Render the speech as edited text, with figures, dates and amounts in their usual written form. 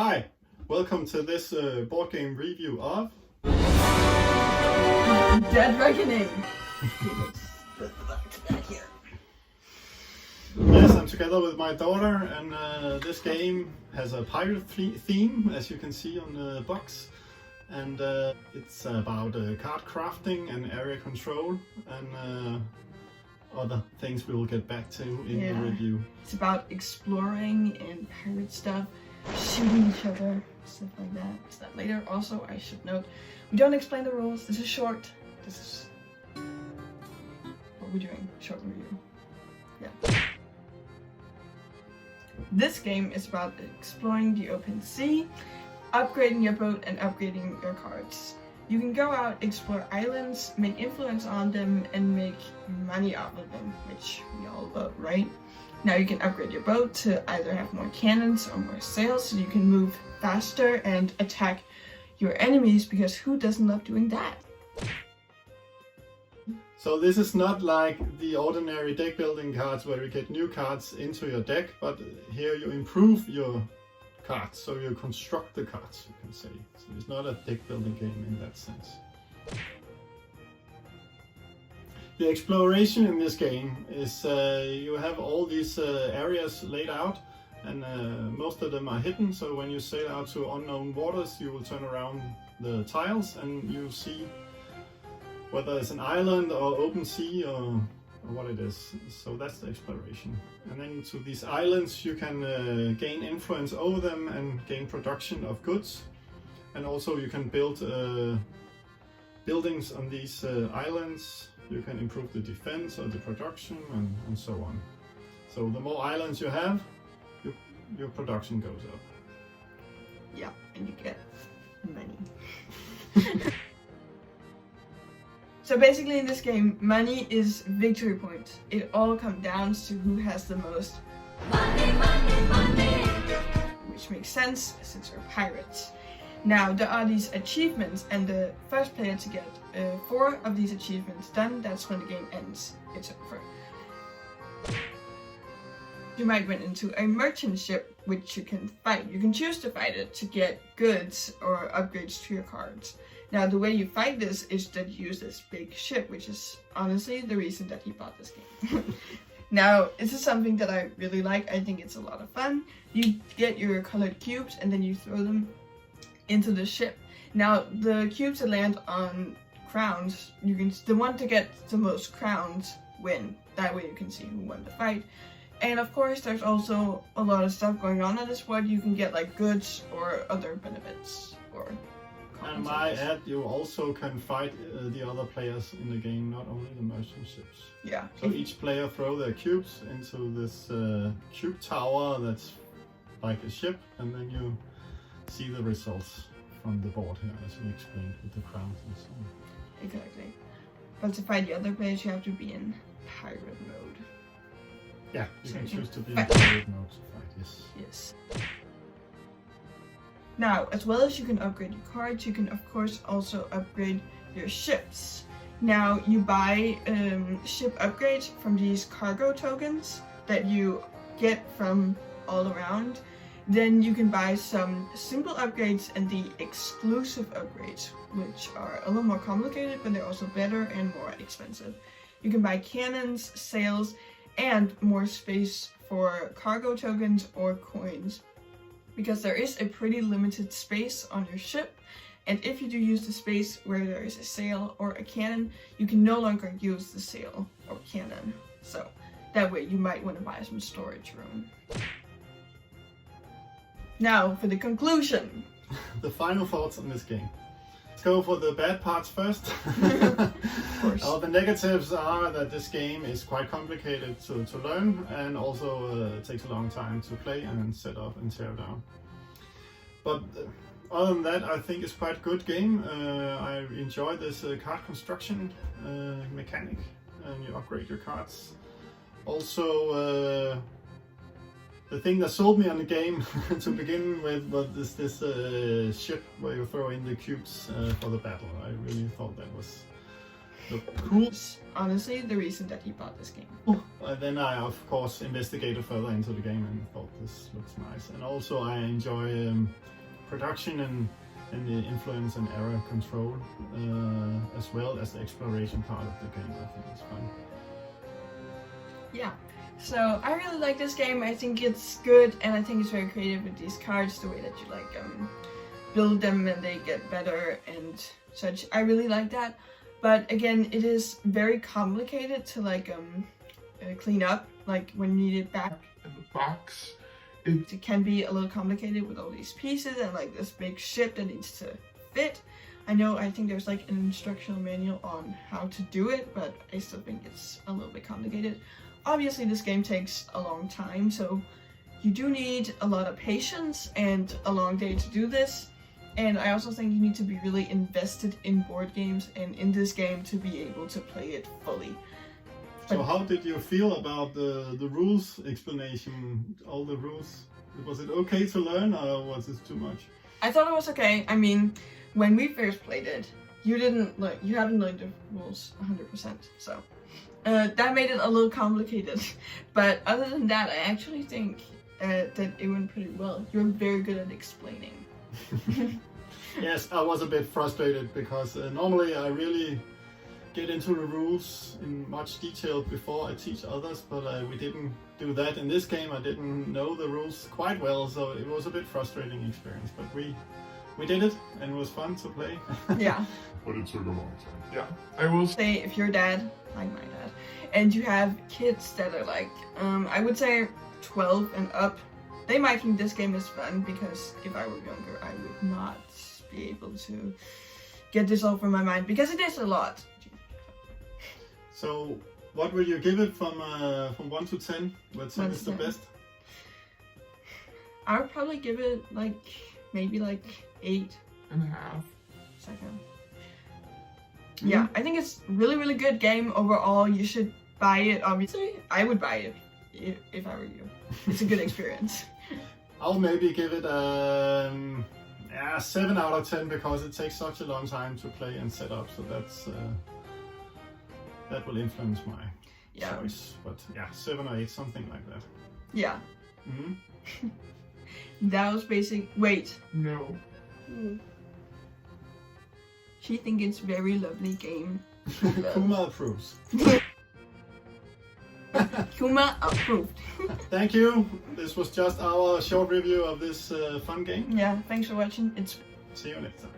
Hi, welcome to this board game review of Dead Reckoning. Yes, I'm together with my daughter, and this game has a pirate theme, as you can see on the box. And it's about card crafting and area control and other things we will get back to in the review. It's about exploring and pirate stuff, shooting each other, stuff like that. Is that later? Also, I should note, we don't explain the rules. This is short. This is what we're doing. Short review. Yeah. This game is about exploring the open sea, upgrading your boat, and upgrading your cards. You can go out, explore islands, make influence on them, and make money off of them, which we all love, right? Now you can upgrade your boat to either have more cannons or more sails, so you can move faster and attack your enemies, because who doesn't love doing that? So this is not like the ordinary deck building cards where you get new cards into your deck, but here you improve your cards, so you construct the cards, you can say. So it's not a deck building game in that sense. The exploration in this game is you have all these areas laid out, and most of them are hidden, so when you sail out to unknown waters you will turn around the tiles and you'll see whether it's an island or open sea or what it is. So that's the exploration. And then to these islands you can gain influence over them and gain production of goods, and also you can build buildings on these islands. You can improve the defense or the production and so on. So the more islands you have, your production goes up. Yeah, and you get money. So basically in this game, money is victory point. It all comes down to who has the most money, money, money. Which makes sense since we're pirates. Now there are these achievements, and the first player to get 4 of these achievements done, that's when the game ends. It's over. You might run into a merchant ship which you can fight. You can choose to fight it to get goods or upgrades to your cards. Now the way you fight this is that you use this big ship, which is honestly the reason that he bought this game. Now this is something that I really like. I think it's a lot of fun. You get your colored cubes and then you throw them into the ship. Now the cubes that land on crowns, the one to get the most crowns win. That way you can see who won the fight. And of course there's also a lot of stuff going on this board. You can get like goods or other benefits or and might add, you also can fight the other players in the game, not only the merchant ships. Yeah. So each player throw their cubes into this cube tower that's like a ship, and then you see the results from the board here, as we explained with the crowns and so on. Exactly. But to fight the other players, you have to be in pirate mode. Yeah, you can choose to be in pirate mode to fight, yes. Yes. Now, as well as you can upgrade your cards, you can of course also upgrade your ships. Now, you buy ship upgrades from these cargo tokens that you get from all around. Then you can buy some simple upgrades and the exclusive upgrades, which are a little more complicated, but they're also better and more expensive. You can buy cannons, sails, and more space for cargo tokens or coins, because there is a pretty limited space on your ship, and if you do use the space where there is a sail or a cannon, you can no longer use the sail or cannon. So that way you might want to buy some storage room. Now for the conclusion. The final thoughts on this game. Let's go for the bad parts first. Of course. The negatives are that this game is quite complicated to learn, and also it takes a long time to play and set up and tear down. But other than that, I think it's quite a good game. I enjoy this card construction mechanic, and you upgrade your cards. Also, the thing that sold me on the game to begin with was this ship where you throw in the cubes for the battle. I really thought that was cool. Honestly, the reason that he bought this game. Then I of course investigated further into the game and thought this looks nice. And also I enjoy production and the influence and error control, as well as the exploration part of the game. I think it's fun. Yeah, so I really like this game. I think it's good, and I think it's very creative with these cards, the way that you like build them and they get better and such. I really like that. But again, it is very complicated to like clean up, like when you need it back in the box. It can be a little complicated with all these pieces and like this big ship that needs to fit. I think there's like an instructional manual on how to do it, but I still think it's a little bit complicated. Obviously this game takes a long time, so you do need a lot of patience and a long day to do this. And I also think you need to be really invested in board games and in this game to be able to play it fully. So how did you feel about the rules explanation, all the rules? Was it okay to learn, or was it too much? I thought it was okay. I mean, when we first played it, you hadn't learned the rules 100%, so that made it a little complicated. But other than that, I actually think that it went pretty well. You're very good at explaining. Yes, I was a bit frustrated because normally I really get into the rules in much detail before I teach others, but we didn't do that in this game. I didn't know the rules quite well, so it was a bit frustrating experience, but we did it and it was fun to play. Yeah. But it took a long time. Yeah, I will say if you're dad, like my dad, and you have kids that are like, I would say 12 and up, they might think this game is fun, because if I were younger, I would not be able to get this off of my mind, because it is a lot. So, what will you give it from 1 to 10? Where 10 is the best? I would probably give it like maybe like 8.5. Second. Yeah, I think it's really good game overall. You should buy it. Obviously, I would buy it if I were you. It's a good experience. I'll maybe give it 7 out of 10, because it takes such a long time to play and set up. So that will influence my choice. But yeah, 7 or 8, something like that. Yeah. Mm-hmm. That was basic. Wait. No. She thinks it's very lovely game. Kuma approves. Kuma approved. Thank you. This was just our short review of this fun game. Yeah, thanks for watching. See you next time.